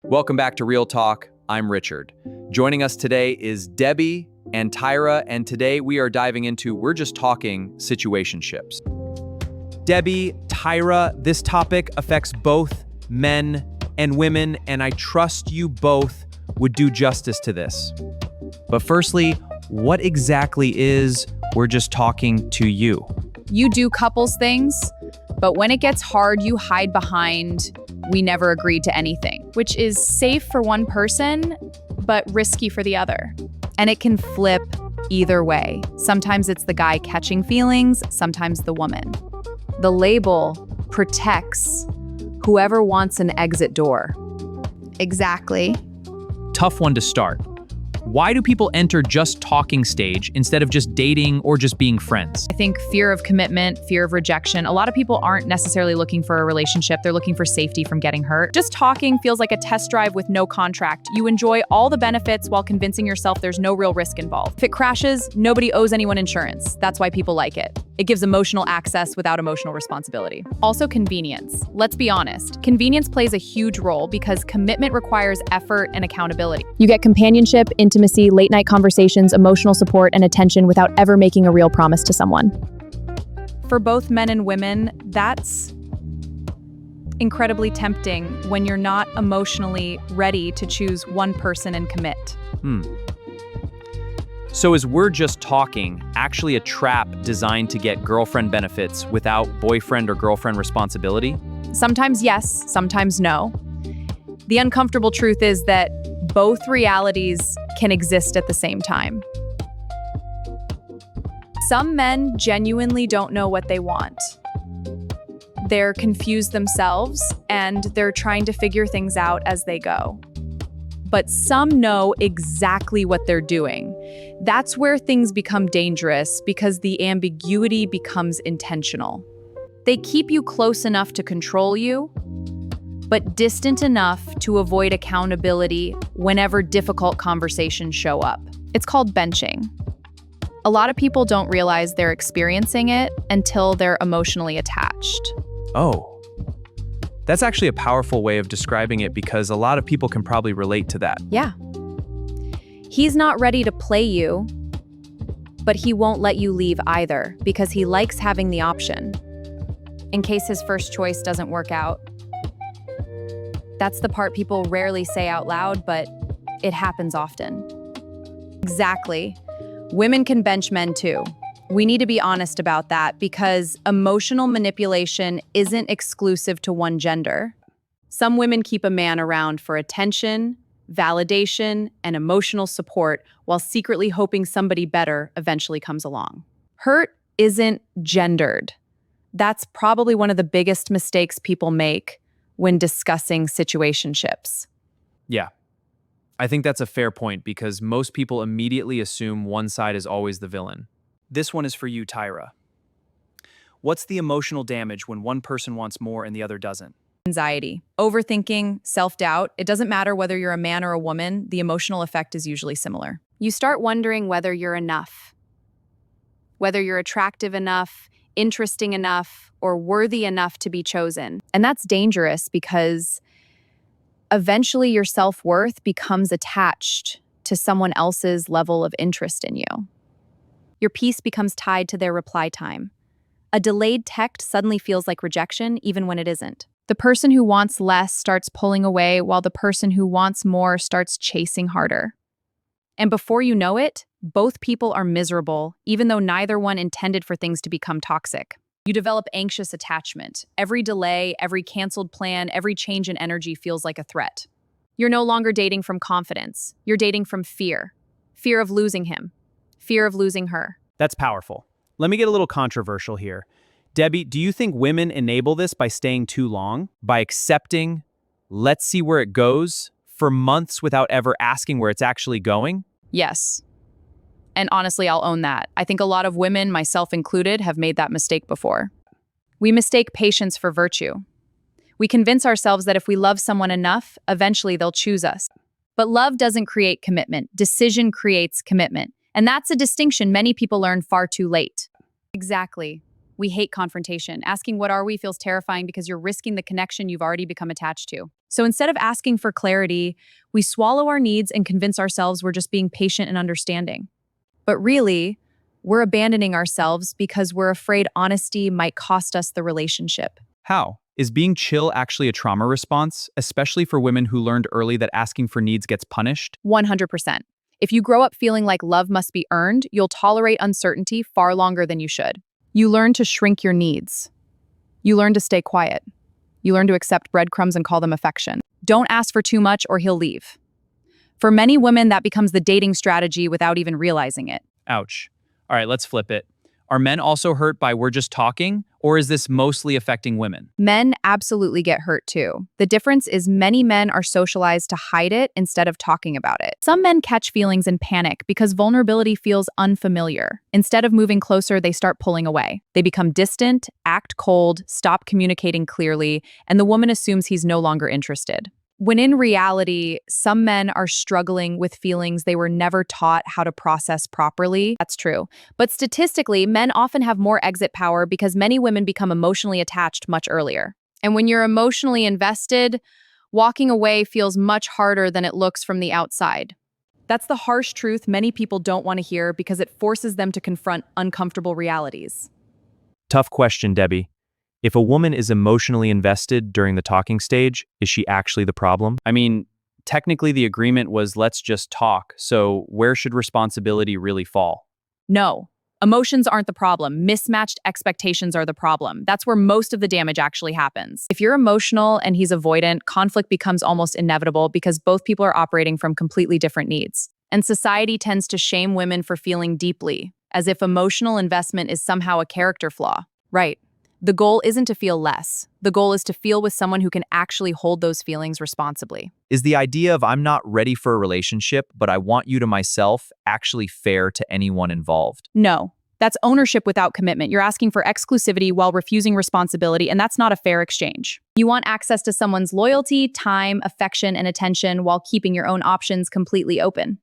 Welcome back to Real Talk. I'm Richard. Joining us today is Debby and Tyra, and today we are diving into We're Just Talking Situationships. Debby, Tyra, this topic affects both men and women, and I trust you both would do justice to this. But firstly, what exactly is We're Just Talking to You? You do couples things, but when it gets hard, you hide behind "we never agreed to anything," which is safe for one person, but risky for the other. And it can flip either way. Sometimes it's the guy catching feelings, sometimes the woman. The label protects whoever wants an exit door. Exactly. Tough one to start. Why do people enter just talking stage instead of just dating or just being friends? I think fear of commitment, fear of rejection. A lot of people aren't necessarily looking for a relationship. They're looking for safety from getting hurt. Just talking feels like a test drive with no contract. You enjoy all the benefits while convincing yourself there's no real risk involved. If it crashes, nobody owes anyone insurance. That's why people like it. It gives emotional access without emotional responsibility. Also, convenience. Let's be honest. Convenience plays a huge role because commitment requires effort and accountability. You get companionship, intimacy, late-night conversations, emotional support, and attention without ever making a real promise to someone. For both men and women, that's incredibly tempting when you're not emotionally ready to choose one person and commit. So is We're Just Talking actually a trap designed to get girlfriend benefits without boyfriend or girlfriend responsibility? Sometimes yes, sometimes no. The uncomfortable truth is that both realities can exist at the same time. Some men genuinely don't know what they want. They're confused themselves and they're trying to figure things out as they go. But some know exactly what they're doing. That's where things become dangerous because the ambiguity becomes intentional. They keep you close enough to control you, but distant enough to avoid accountability whenever difficult conversations show up. It's called benching. A lot of people don't realize they're experiencing it until they're emotionally attached. Oh. That's actually a powerful way of describing it because a lot of people can probably relate to that. Yeah. He's not ready to play you, but he won't let you leave either because he likes having the option in case his first choice doesn't work out. That's the part people rarely say out loud, but it happens often. Exactly. Women can bench men too. We need to be honest about that because emotional manipulation isn't exclusive to one gender. Some women keep a man around for attention, validation, and emotional support while secretly hoping somebody better eventually comes along. Hurt isn't gendered. That's probably one of the biggest mistakes people make when discussing situationships. Yeah. I think that's a fair point because most people immediately assume one side is always the villain. This one is for you, Tyra. What's the emotional damage when one person wants more and the other doesn't? Anxiety, overthinking, self-doubt. It doesn't matter whether you're a man or a woman, the emotional effect is usually similar. You start wondering whether you're enough, whether you're attractive enough, interesting enough, or worthy enough to be chosen. And that's dangerous because eventually your self-worth becomes attached to someone else's level of interest in you. Your peace becomes tied to their reply time. A delayed text suddenly feels like rejection, even when it isn't. The person who wants less starts pulling away, while the person who wants more starts chasing harder. And before you know it, both people are miserable, even though neither one intended for things to become toxic. You develop anxious attachment. Every delay, every canceled plan, every change in energy feels like a threat. You're no longer dating from confidence. You're dating from fear. Fear of losing him. Fear of losing her. That's powerful. Let me get a little controversial here. Debby, do you think women enable this by staying too long? By accepting, let's see where it goes, for months without ever asking where it's actually going? Yes. And honestly, I'll own that. I think a lot of women, myself included, have made that mistake before. We mistake patience for virtue. We convince ourselves that if we love someone enough, eventually they'll choose us. But love doesn't create commitment. Decision creates commitment. And that's a distinction many people learn far too late. Exactly. We hate confrontation. Asking what are we feels terrifying because you're risking the connection you've already become attached to. So instead of asking for clarity, we swallow our needs and convince ourselves we're just being patient and understanding. But really, we're abandoning ourselves because we're afraid honesty might cost us the relationship. How? Is being chill actually a trauma response, especially for women who learned early that asking for needs gets punished? 100%. If you grow up feeling like love must be earned, you'll tolerate uncertainty far longer than you should. You learn to shrink your needs. You learn to stay quiet. You learn to accept breadcrumbs and call them affection. Don't ask for too much or he'll leave. For many women, that becomes the dating strategy without even realizing it. Ouch. All right, let's flip it. Are men also hurt by we're just talking, or is this mostly affecting women? Men absolutely get hurt too. The difference is many men are socialized to hide it instead of talking about it. Some men catch feelings and panic because vulnerability feels unfamiliar. Instead of moving closer, they start pulling away. They become distant, act cold, stop communicating clearly, and the woman assumes he's no longer interested. When in reality, some men are struggling with feelings they were never taught how to process properly. That's true. But statistically, men often have more exit power because many women become emotionally attached much earlier. And when you're emotionally invested, walking away feels much harder than it looks from the outside. That's the harsh truth many people don't want to hear because it forces them to confront uncomfortable realities. Tough question, Debbie. If a woman is emotionally invested during the talking stage, is she actually the problem? I mean, technically the agreement was let's just talk, so where should responsibility really fall? No, emotions aren't the problem. Mismatched expectations are the problem. That's where most of the damage actually happens. If you're emotional and he's avoidant, conflict becomes almost inevitable because both people are operating from completely different needs. And society tends to shame women for feeling deeply, as if emotional investment is somehow a character flaw. Right. The goal isn't to feel less. The goal is to feel with someone who can actually hold those feelings responsibly. Is the idea of I'm not ready for a relationship, but I want you to myself actually fair to anyone involved? No, that's ownership without commitment. You're asking for exclusivity while refusing responsibility, and that's not a fair exchange. You want access to someone's loyalty, time, affection, and attention while keeping your own options completely open.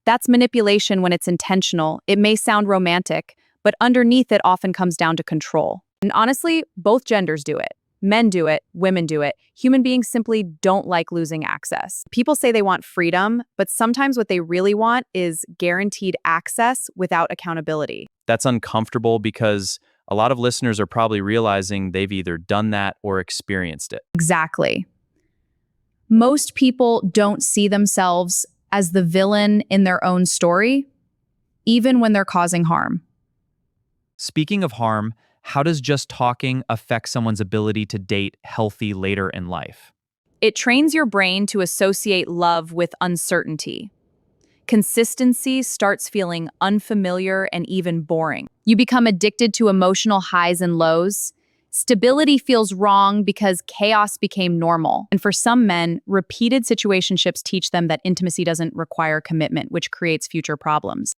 That's manipulation when it's intentional. It may sound romantic, but underneath it often comes down to control. And honestly, both genders do it. Men do it, women do it. Human beings simply don't like losing access. People say they want freedom, but sometimes what they really want is guaranteed access without accountability. That's uncomfortable because a lot of listeners are probably realizing they've either done that or experienced it. Exactly. Most people don't see themselves as the villain in their own story, even when they're causing harm. Speaking of harm, how does just talking affect someone's ability to date healthy later in life? It trains your brain to associate love with uncertainty. Consistency starts feeling unfamiliar and even boring. You become addicted to emotional highs and lows. Stability feels wrong because chaos became normal. And for some men, repeated situationships teach them that intimacy doesn't require commitment, which creates future problems.